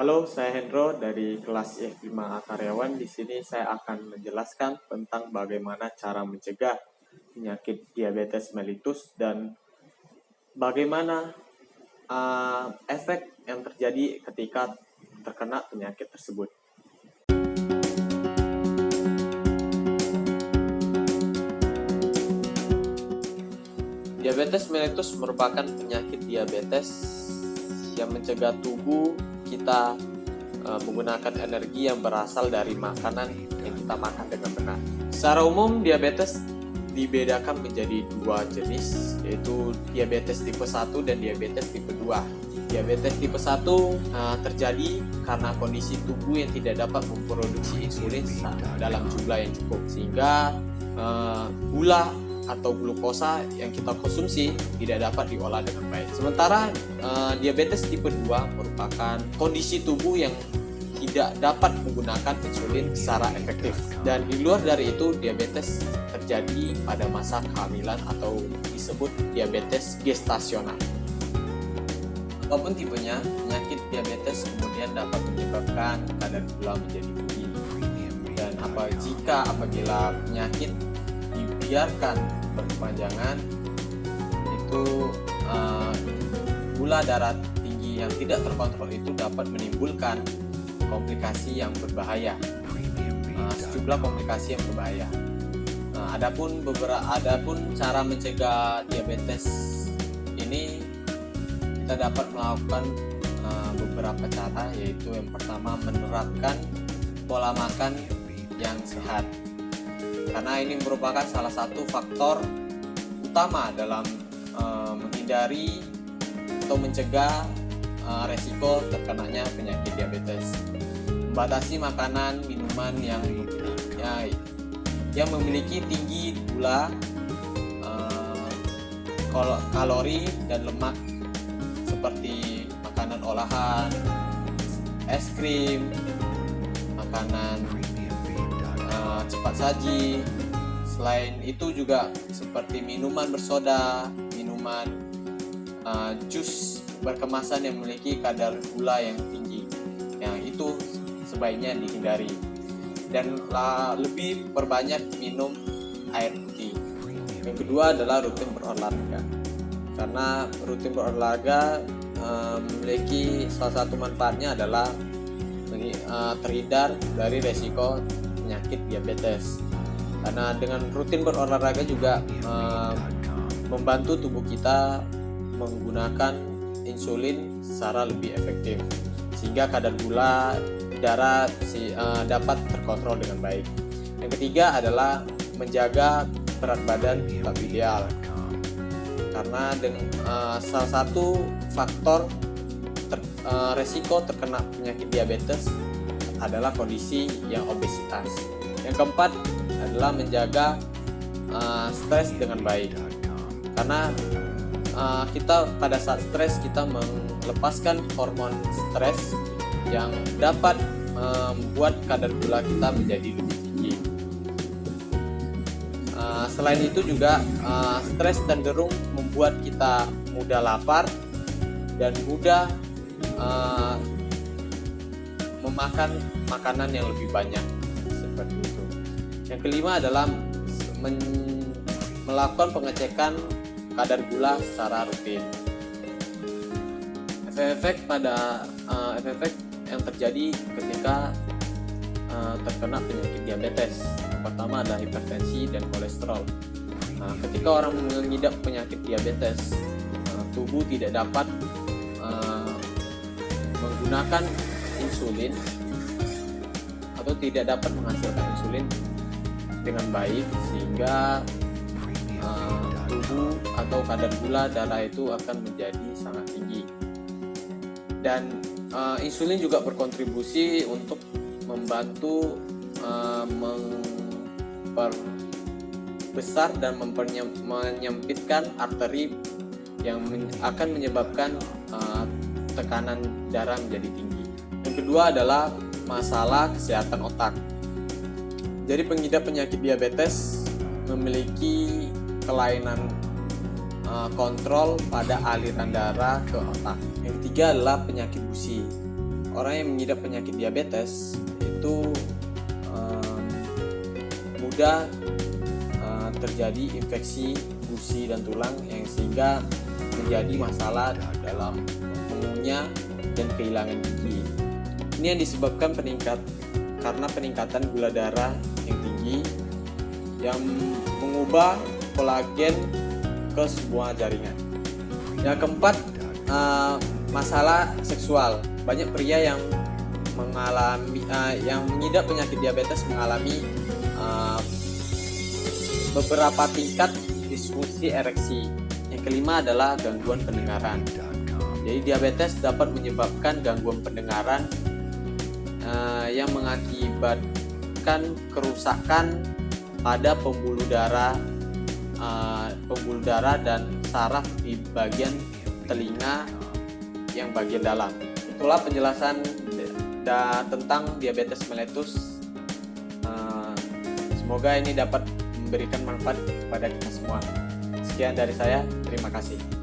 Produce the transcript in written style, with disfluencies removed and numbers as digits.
Halo, saya Hendro dari kelas IF5A Karyawan. Di sini saya akan menjelaskan tentang bagaimana cara mencegah penyakit diabetes mellitus dan bagaimana efek yang terjadi ketika terkena penyakit tersebut. Diabetes mellitus merupakan penyakit diabetes yang mencegah tubuh kita menggunakan energi yang berasal dari makanan yang kita makan dengan benar. Secara umum, diabetes dibedakan menjadi dua jenis, yaitu diabetes tipe 1 dan diabetes tipe 2. Diabetes tipe 1 terjadi karena kondisi tubuh yang tidak dapat memproduksi insulin dalam jumlah yang cukup, sehingga gula atau glukosa yang kita konsumsi tidak dapat diolah dengan baik. Sementara diabetes tipe 2 merupakan kondisi tubuh yang tidak dapat menggunakan insulin secara efektif. Dan di luar dari itu, diabetes terjadi pada masa kehamilan atau disebut diabetes gestasional. Apapun tipenya, penyakit diabetes kemudian dapat menyebabkan kadar gula menjadi tinggi. Dan apabila penyakit dibiarkan berkepanjangan, itu gula darah tinggi yang tidak terkontrol itu dapat menimbulkan komplikasi yang berbahaya, sejumlah komplikasi yang berbahaya. Adapun cara mencegah diabetes ini, kita dapat melakukan beberapa cara, yaitu yang pertama menerapkan pola makan yang sehat, karena ini merupakan salah satu faktor utama dalam menghindari atau mencegah resiko terkenanya penyakit diabetes. Membatasi makanan, minuman yang memiliki tinggi gula, kalori dan lemak, seperti makanan olahan, es krim, makanan cepat saji. Selain itu juga seperti minuman bersoda, minuman jus berkemasan yang memiliki kadar gula yang tinggi, yang itu sebaiknya dihindari. Dan lebih perbanyak minum air putih. Yang kedua adalah rutin berolahraga, karena rutin berolahraga memiliki salah satu manfaatnya adalah terhindar dari resiko penyakit diabetes. Karena dengan rutin berolahraga juga membantu tubuh kita menggunakan insulin secara lebih efektif, sehingga kadar gula darah dapat terkontrol dengan baik. Yang ketiga adalah menjaga berat badan tetap ideal, karena salah satu faktor resiko terkena penyakit diabetes adalah kondisi yang obesitas. Yang keempat adalah menjaga stres dengan baik, karena kita pada saat stres kita melepaskan hormon stres yang dapat membuat kadar gula kita menjadi lebih tinggi. Selain itu juga stres cenderung membuat kita mudah lapar dan mudah memakan makanan yang lebih banyak, seperti itu. Yang kelima adalah melakukan pengecekan kadar gula secara rutin. Efek yang terjadi ketika terkena penyakit diabetes, yang pertama adalah hipertensi dan kolesterol. Ketika orang mengidap penyakit diabetes, tubuh tidak dapat menggunakan insulin atau tidak dapat menghasilkan insulin dengan baik, sehingga tubuh atau kadar gula darah itu akan menjadi sangat tinggi. Dan insulin juga berkontribusi untuk membantu memperbesar dan menyempitkan arteri yang akan menyebabkan tekanan darah menjadi tinggi. Yang kedua adalah masalah kesehatan otak. Jadi pengidap penyakit diabetes memiliki kelainan kontrol pada aliran darah ke otak. Yang ketiga adalah penyakit gusi. orang yang mengidap penyakit diabetes itu mudah terjadi infeksi gusi dan tulang yang sehingga menjadi masalah dalam mengunyah dan kehilangan gigi. Ini yang disebabkan karena peningkatan gula darah yang tinggi yang mengubah kolagen ke sebuah jaringan. Yang keempat, masalah seksual. Banyak pria yang mengidap penyakit diabetes mengalami beberapa tingkat disfungsi ereksi. Yang kelima adalah gangguan pendengaran. Jadi diabetes dapat menyebabkan gangguan pendengaran yang mengakibatkan kerusakan pada pembuluh darah dan saraf di bagian telinga yang bagian dalam. Itulah penjelasan tentang diabetes mellitus. Semoga ini dapat memberikan manfaat kepada kita semua. Sekian dari saya, terima kasih.